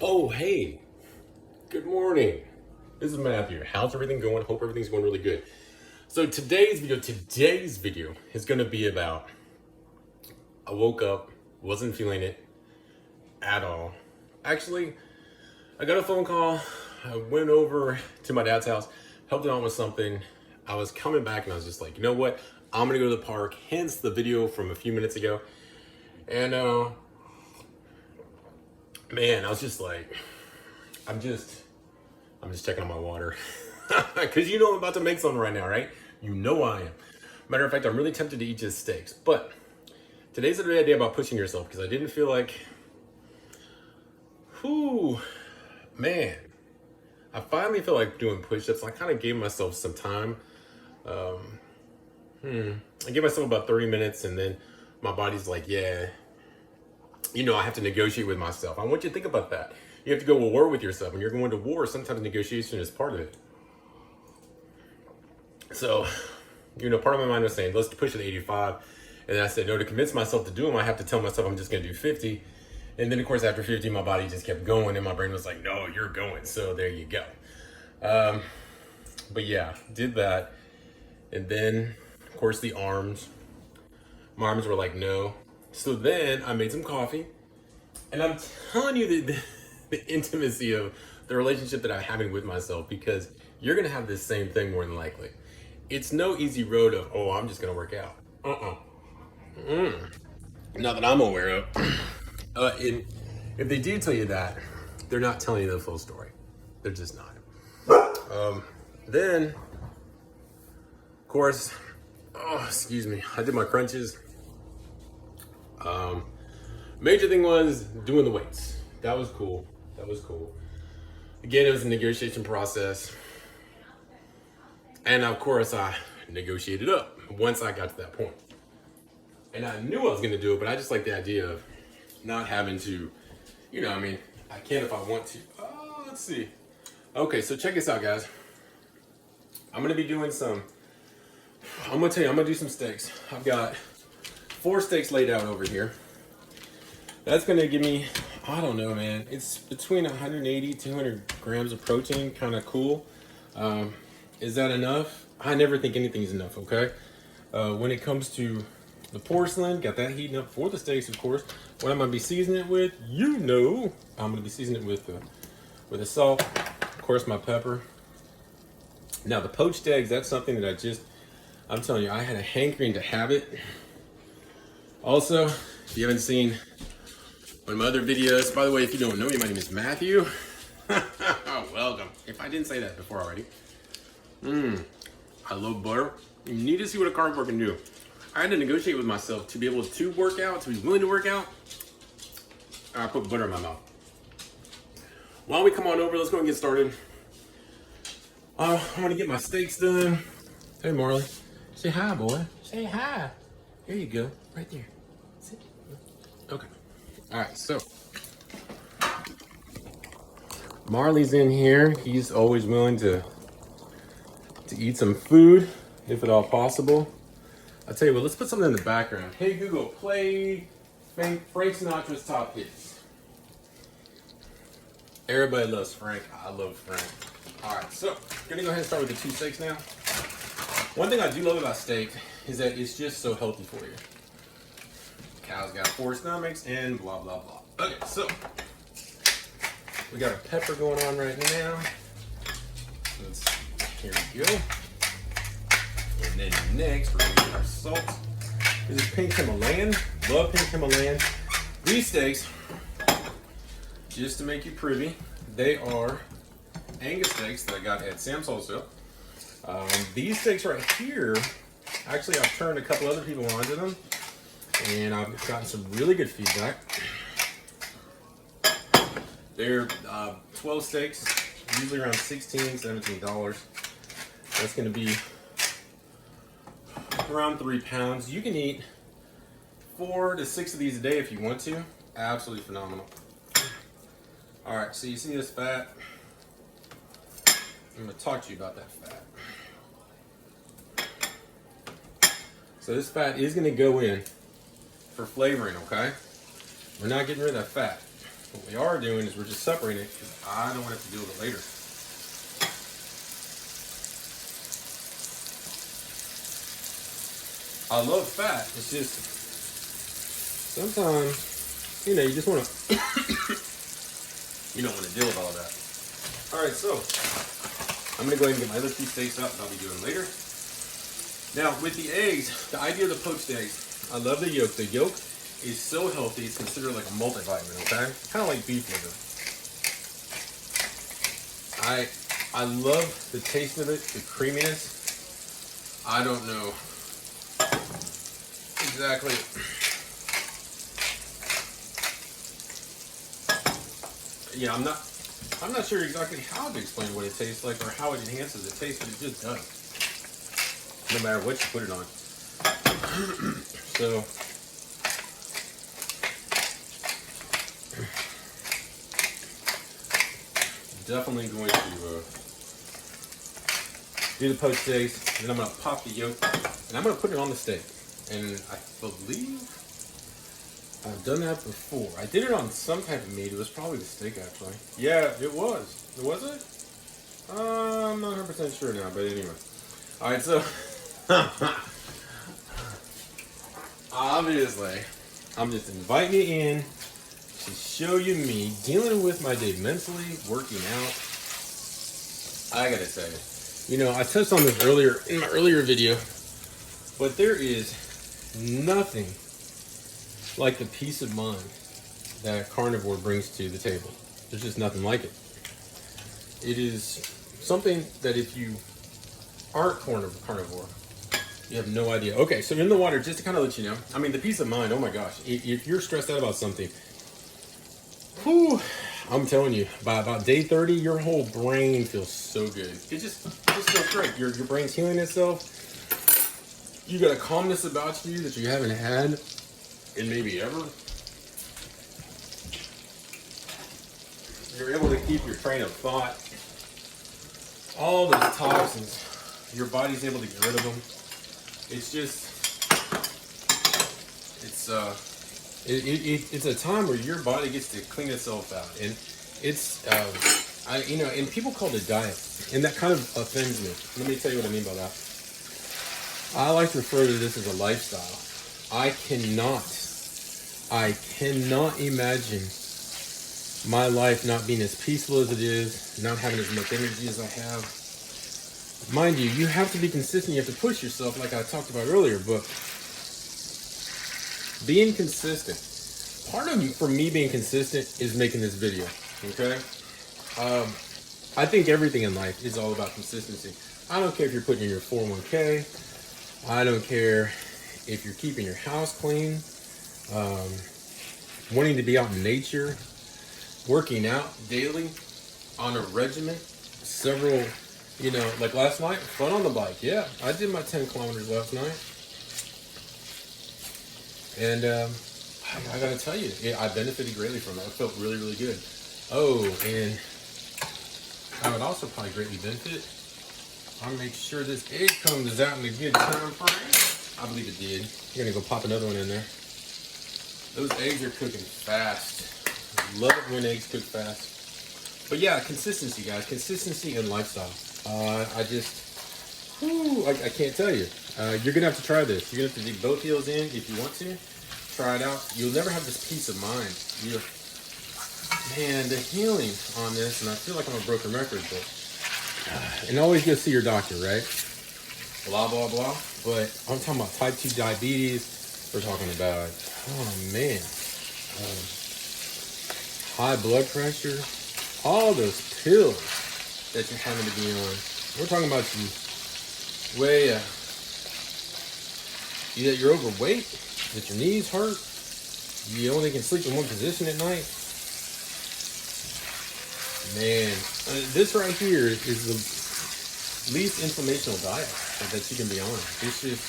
Oh, hey, good morning. This is Matthew. How's everything going? Hope everything's going really good. So today's video is going to be about, I woke up, wasn't feeling it at all. Actually, I got a phone call. I went over to my dad's house, helped him out with something. I was coming back and I was just like, you know what? I'm going to go to the park. Hence the video from a few minutes ago. And, man, I was just like, I'm just checking on my water. Because you know I'm about to make something right now, right? You know I am. Matter of fact, I'm really tempted to eat just steaks. But today's the day about pushing yourself because I didn't feel like, man. I finally feel like doing push-ups. I kind of gave myself some time. I gave myself about 30 minutes and then my body's like, yeah, I have to negotiate with myself. I want you to think about that. You have to go to war with yourself. When you're going to war, sometimes negotiation is part of it. So, part of my mind was saying, let's push it to 85. And then I said, no, to convince myself to do them, I have to tell myself I'm just going to do 50. And then, of course, after 50, my body just kept going. And my brain was like, no, you're going. So there you go. But yeah, did that. And then, of course, the arms. My arms were like, no. So then I made some coffee. And I'm telling you the intimacy of the relationship that I'm having with myself, because you're going to have this same thing more than likely. It's no easy road of, I'm just going to work out. Not that I'm aware of. And if they do tell you that, they're not telling you the full story. They're just not. Then, of course, excuse me, I did my crunches. Major thing was doing the weights. That was cool. Again, it was a negotiation process. And of course, I negotiated up once I got to that point. And I knew I was going to do it, but I just like the idea of not having to, I can if I want to. Let's see. Okay, so check this out, guys. I'm going to be doing I'm going to do some steaks. I've got 4 steaks laid out over here. That's going to give me, I don't know, man. It's between 180, 200 grams of protein. Kind of cool. Is that enough? I never think anything's enough, okay? When it comes to the porcelain, got that heating up for the steaks, of course. What I'm going to be seasoning it with, I'm going to be seasoning it with the salt. Of course, my pepper. Now, the poached eggs, that's something that I'm telling you, I had a hankering to have it. Also, if you haven't seen one of my other videos, by the way, if you don't know me, my name is Matthew. Welcome. If I didn't say that before already. I love butter. You need to see what a carnivore can do. I had to negotiate with myself to be able to work out, to be willing to work out. I put butter in my mouth. Why don't we come on over? Let's go and get started. I'm gonna get my steaks done. Hey, Marley. Say hi, boy. Say hi. There you go. Right there. Sit. Okay. All right, so Marley's in here. He's always willing to eat some food, if at all possible. I'll tell you what, let's put something in the background. Hey, Google, play Frank Sinatra's Top Hits. Everybody loves Frank. I love Frank. All right, so gonna go ahead and start with the 2 steaks now. One thing I do love about steak is that it's just so healthy for you. Cows got 4 stomachs and blah, blah, blah. Okay, so we got our pepper going on right now. Here we go. And then next, we're going to get our salt. This is pink Himalayan. Love pink Himalayan. These steaks, just to make you privy, they are Angus steaks that I got at Sam's also. These steaks right here, actually I've turned a couple other people onto them, and I've gotten some really good feedback. They're 12 steaks, usually around $16, $17. That's going to be around 3 pounds. You can eat 4 to 6 of these a day if you want to. Absolutely phenomenal. All right, so you see this fat? I'm going to talk to you about that fat. So this fat is going to go in for flavoring, okay? We're not getting rid of that fat. What we are doing is we're just separating it because I don't want to have to deal with it later. I love fat. It's just sometimes, you know, you just want to, you don't want to deal with all of that. All right, so I'm gonna go ahead and get my other two steaks out that I'll be doing later. Now with the eggs, the idea of the poached eggs, I love the yolk. The yolk is so healthy, it's considered like a multivitamin, okay? Kind of like beef liver. I love the taste of it, the creaminess. I don't know exactly. Yeah, I'm not sure exactly how to explain what it tastes like or how it enhances the taste, but it just does. No matter what you put it on. So definitely going to do the poached eggs, and I'm going to pop the yolk, and I'm going to put it on the steak. And I believe I've done that before. I did it on some type of meat. It was probably the steak, actually. Yeah, it was. Was it? I'm not 100% sure now, but anyway. All right, so obviously, I'm just inviting you in to show you me dealing with my day mentally, working out. I gotta say, you know, I touched on this earlier in my earlier video, but there is nothing like the peace of mind that carnivore brings to the table. There's just nothing like it. It is something that if you aren't carnivore, you have no idea. Okay, so in the water, just to kind of let you know, I mean, the peace of mind, oh my gosh, if you're stressed out about something, whew, I'm telling you, by about day 30, your whole brain feels so good. It just feels great. Your brain's healing itself. You got a calmness about you that you haven't had in maybe ever. You're able to keep your train of thought. All those toxins, your body's able to get rid of them. It's just, it's a time where your body gets to clean itself out, and it's, and people call it a diet, and that kind of offends me. Let me tell you what I mean by that. I like to refer to this as a lifestyle. I cannot imagine my life not being as peaceful as it is, not having as much energy as I have. Mind you, you have to be consistent. You have to push yourself, like I talked about earlier, but being consistent. Part of for me being consistent is making this video, okay? I think everything in life is all about consistency. I don't care if you're putting in your 401k. I don't care if you're keeping your house clean, wanting to be out in nature, working out daily on a regimen, several, you know, like last night, fun on the bike. Yeah, I did my 10 kilometers last night. And I gotta tell you, I benefited greatly from it. I felt really, really good. Oh, and I would also probably greatly benefit. I'll make sure this egg comes out in a good time frame. I believe it did. You're gonna go pop another one in there. Those eggs are cooking fast. Love it when eggs cook fast. But yeah, consistency, guys. Consistency and lifestyle. I can't tell you. You're gonna have to try this. You're gonna have to dig both heels in if you want to. Try it out. You'll never have this peace of mind. Man, the healing on this, and I feel like I'm a broken record, but and always go see your doctor, right? Blah, blah, blah. But I'm talking about type 2 diabetes. We're talking about, oh man, high blood pressure, all those pills that you're having to be on. We're talking about you that you're overweight, that your knees hurt, you only can sleep in one position at night. Man, this right here is the least inflammational diet that you can be on. It's just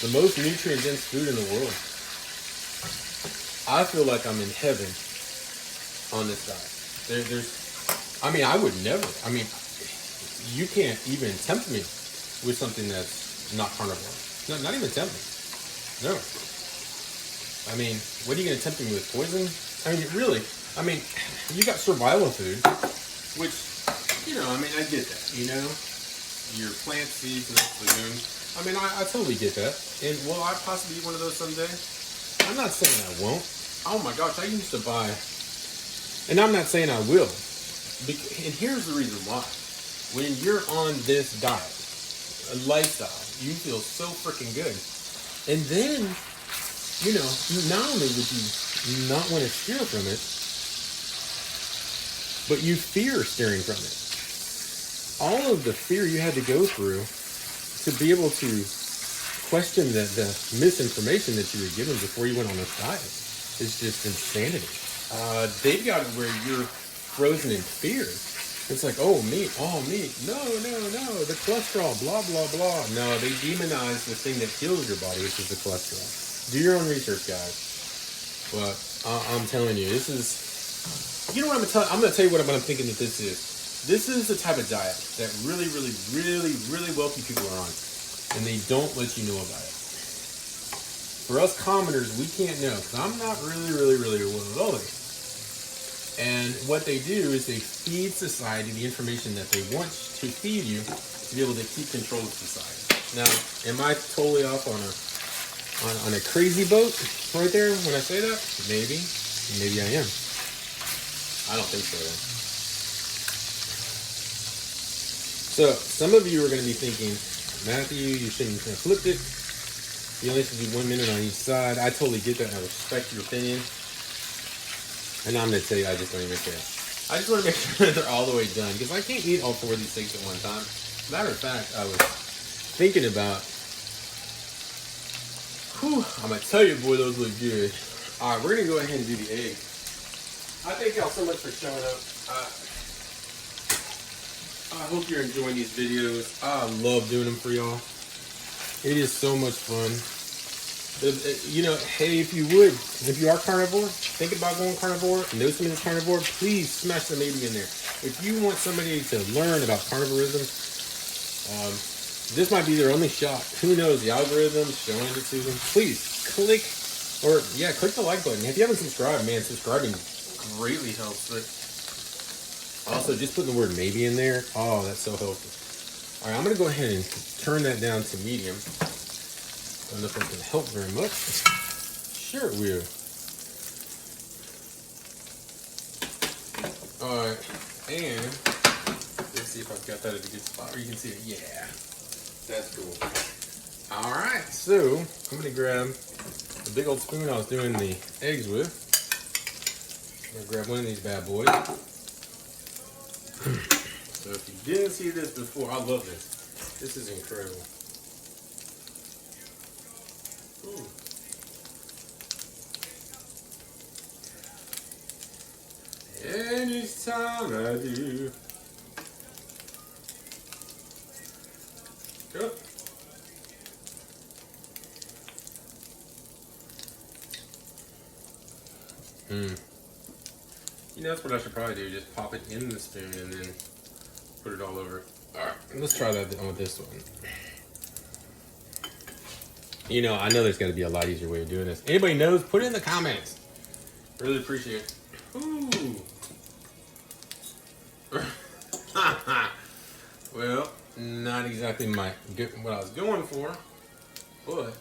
the most nutrient-dense food in the world. I feel like I'm in heaven on this diet. I would never. You can't even tempt me with something that's not carnivore. Not even tempt me. No. What are you going to tempt me with? Poison? I mean, really, I mean, you got survival food, which, you know, I mean, I get that, you know, your plant seeds and legumes. I mean, I totally get that. And will I possibly eat one of those someday? I'm not saying I won't. Oh my gosh, I used to buy, and I'm not saying I will. And here's the reason why. When you're on this diet, a lifestyle, you feel so freaking good. And then, you know, not only would you not want to steer from it, but you fear steering from it. All of the fear you had to go through to be able to question the misinformation that you were given before you went on this diet is just insanity. They've got it where you're frozen in fear. It's like, oh, meat. No, the cholesterol, blah, blah, blah. No, they demonize the thing that kills your body, which is the cholesterol. Do your own research, guys. But I'm telling you, this is, you know what I'm going to tell you what I'm thinking that this is. This is the type of diet that really, really, really, really wealthy people are on. And they don't let you know about it. For us commoners, we can't know, because I'm not really wealthy. And what they do is they feed society the information that they want to feed you to be able to keep control of society. Now, am I totally off on a crazy boat right there when I say that? Maybe I am. I don't think so, though. So, some of you are going to be thinking, Matthew, you shouldn't have flipped it. You only have to do 1 minute on each side. I totally get that, and I respect your opinion. And I'm going to tell you, I just don't even care. I just want to make sure that they're all the way done, because I can't eat all 4 of these steaks at one time. Matter of fact, I was thinking about, I'm going to tell you, boy, those look good. All right, we're going to go ahead and do the egg. I thank y'all so much for showing up. I hope you're enjoying these videos. I love doing them for y'all. It is so much fun. You know, hey, if you are carnivore, think about going carnivore, know somebody that's carnivore, please smash the maybe in there. If you want somebody to learn about carnivorism, this might be their only shot. Who knows, the algorithm's showing it to them. Please click the like button. If you haven't subscribed, man, subscribing greatly helps. But also, just putting the word maybe in there, oh, that's so helpful. All right, I'm going to go ahead and turn that down to medium. I don't know if that's going to help very much. Sure it will. All right, and let's see if I've got that at a good spot where you can see it. Yeah, that's cool. All right, so I'm going to grab the big old spoon I was doing the eggs with. I'm going to grab one of these bad boys. So if you didn't see this before, I love this. This is incredible. Ooh. Anytime I do. Go. You know, that's what I should probably do. Just pop it in the spoon and then put it all over. All right, let's try that on with this one. You know, I know there's got to be a lot easier way of doing this. Anybody knows? Put it in the comments. Really appreciate it. Ooh. Well, not exactly what I was going for, but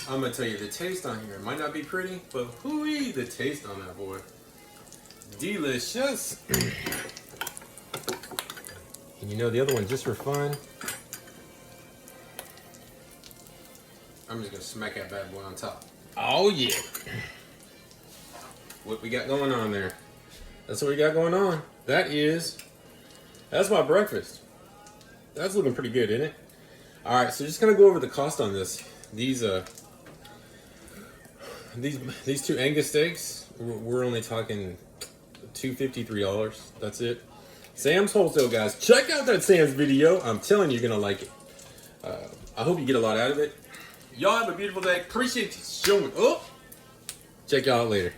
I'm gonna tell you the taste on here. It might not be pretty, but hoo-wee, the taste on that boy. Delicious. And you know the other one, just for fun, I'm just gonna smack that bad boy on top. Oh yeah. What we got going on there? That's what we got going on. That's my breakfast. That's looking pretty good, isn't it? All right, so just gonna go over the cost on this. These 2 Angus steaks, we're only talking $2.50, $3. That's it. Sam's Wholesale, guys. Check out that Sam's video. I'm telling you, you're gonna like it. I hope you get a lot out of it. Y'all have a beautiful day. Appreciate you showing up. Check y'all out later.